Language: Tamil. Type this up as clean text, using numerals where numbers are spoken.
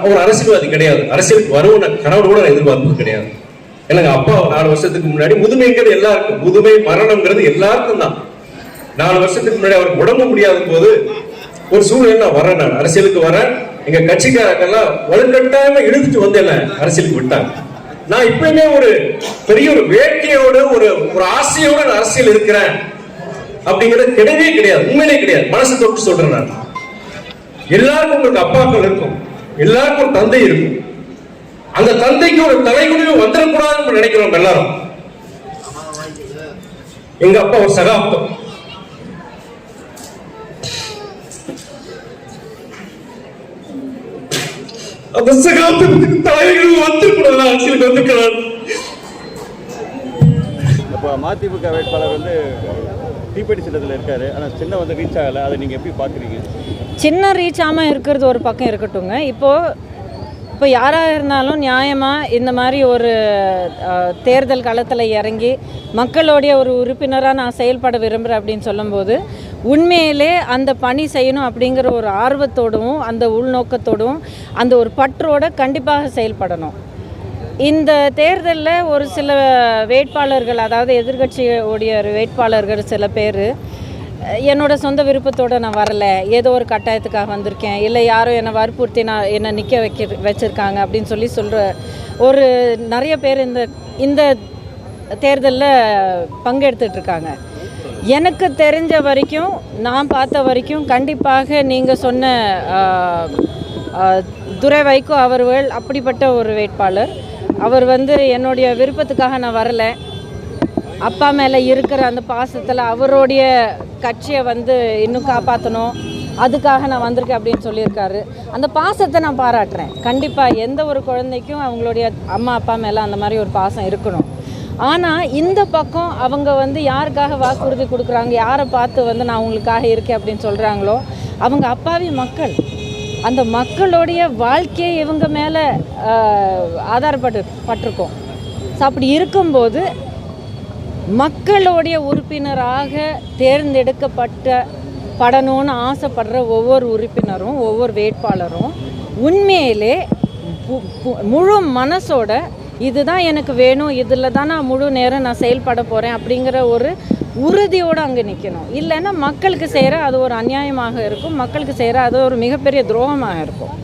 ஒரு அரசியல்வாதி கிடையாது, அரசியலுக்கு வருவன கனவு கூட எதிர்பார்ப்பது கிடையாது. எனக்கு அப்பா 4 வருஷத்துக்கு முன்னாடி முதுமைங்கிறது எல்லாருக்கும், முதுமை மரணம்ங்கிறது எல்லாருக்கும் தான். 4 வருஷத்துக்கு முன்னாடி அவருக்கு உடம்பு முடியாத போது ஒரு சூழ்நிலை நான் வரேன், நான் அரசியலுக்கு வரேன். எங்க கட்சிக்காரெல்லாம் வலுக்கட்டாயமா இழுத்துட்டு வந்து என்ன அரசியலுக்கு விட்டாங்க. நான் இப்பயுமே ஒரு பெரிய ஒரு வேட்கையோடு ஒரு ஆசையோட நான் அரசியல் இருக்கிறேன் அப்படிங்கிறது கிடையவே கிடையாது, உண்மையிலே கிடையாது. மனசு தொட்டு சொல்றேன் நான். எல்லாருக்கும் உங்களுக்கு அப்பாக்கள் இருக்கும், எல்லாருக்கும் ஒரு தந்தை இருக்கும். அந்த தந்தைக்கு ஒரு தலைகுனிவு வந்துடக்கூடாதுன்னு நினைக்கிறோம் எல்லாரும். எங்க அப்பா ஒரு சகாப்தம், அந்த சகாப்தத்துக்கு தலைகுனிவு வந்துடக்கூடாது, அரசியலுக்கு வந்துக்கிறார். இப்போ மதிமுக வேட்பாளர் வந்து தீப்பெட்டி சின்னத்தில் இருக்காரு, ஆனால் சின்ன வந்து ரீச் ஆகலை. அதை நீங்கள் எப்படி பார்க்குறீங்க? சின்ன ரீச் ஆகாமல் இருக்கிறது ஒரு பக்கம் இருக்கட்டுங்க. இப்போ யாராக இருந்தாலும் நியாயமாக இந்த மாதிரி ஒரு தேர்தல் களத்தில் இறங்கி மக்களுடைய ஒரு உறுப்பினராக நான் செயல்பட விரும்புகிறேன் அப்படின்னு சொல்லும்போது உண்மையிலே அந்த பணி செய்யணும் அப்படிங்கிற ஒரு ஆர்வத்தோடும் அந்த உள்நோக்கத்தோடும் அந்த ஒரு பற்றோடு கண்டிப்பாக செயல்படணும். இந்த தேர்தலில் ஒரு சில வேட்பாளர்கள், அதாவது எதிர்கட்சியோடைய வேட்பாளர்கள் சில பேர் என்னோட சொந்த விருப்பத்தோடு நான் வரலை, ஏதோ ஒரு கட்டாயத்துக்காக வந்திருக்கேன், இல்லை யாரோ என்னை வற்புறுத்தி என்னை நிற்க வச்சுருக்காங்க அப்படின்னு சொல்கிற ஒரு நிறைய பேர் இந்த தேர்தலில் பங்கெடுத்துட்ருக்காங்க. எனக்கு தெரிஞ்ச வரைக்கும், நான் பார்த்த வரைக்கும் கண்டிப்பாக நீங்கள் சொன்ன துரை வைகோ அவர்கள் அப்படிப்பட்ட ஒரு வேட்பாளர். அவர் என்னுடைய விருப்பத்துக்காக நான் வரலை, அப்பா மேலே இருக்கிற அந்த பாசத்தில் அவருடைய கட்சியை இன்னும் காப்பாற்றணும், அதுக்காக நான் வந்திருக்கேன் அப்படின்னு சொல்லியிருக்காரு. அந்த பாசத்தை நான் பாராட்டுறேன். கண்டிப்பாக எந்த ஒரு குழந்தைக்கும் அவங்களுடைய அம்மா அப்பா மேலே அந்த மாதிரி ஒரு பாசம் இருக்கணும். ஆனால் இந்த பக்கம் அவங்க யாருக்காக வாக்குறுதி கொடுக்குறாங்க, யாரை பார்த்து நான் அவங்களுக்காக இருக்கேன் அப்படின்னு சொல்கிறாங்களோ அவங்க அப்பாவி மக்கள். அந்த மக்களுடைய வாழ்க்கையை இவங்க மேலே ஆதாரப்பட்டிருக்கோம். ஸோ அப்படி இருக்கும்போது மக்களுடைய உறுப்பினராக தேர்ந்தெடுக்கப்படணும்னு ஆசைப்படுற ஒவ்வொரு உறுப்பினரும் ஒவ்வொரு வேட்பாளரும் உண்மையிலே முழு மனசோட இதுதான் எனக்கு வேணும், இதில் தான் நான் முழு நேரம் நான் செயல்பட போகிறேன் அப்படிங்கிற ஒரு உறுதியோடு அங்கே நிற்கணும். இல்லைன்னா மக்களுக்கு செய்கிற அது ஒரு அநியாயமாக இருக்கும், மக்களுக்கு செய்கிற அது ஒரு மிகப்பெரிய துரோகமாக இருக்கும்.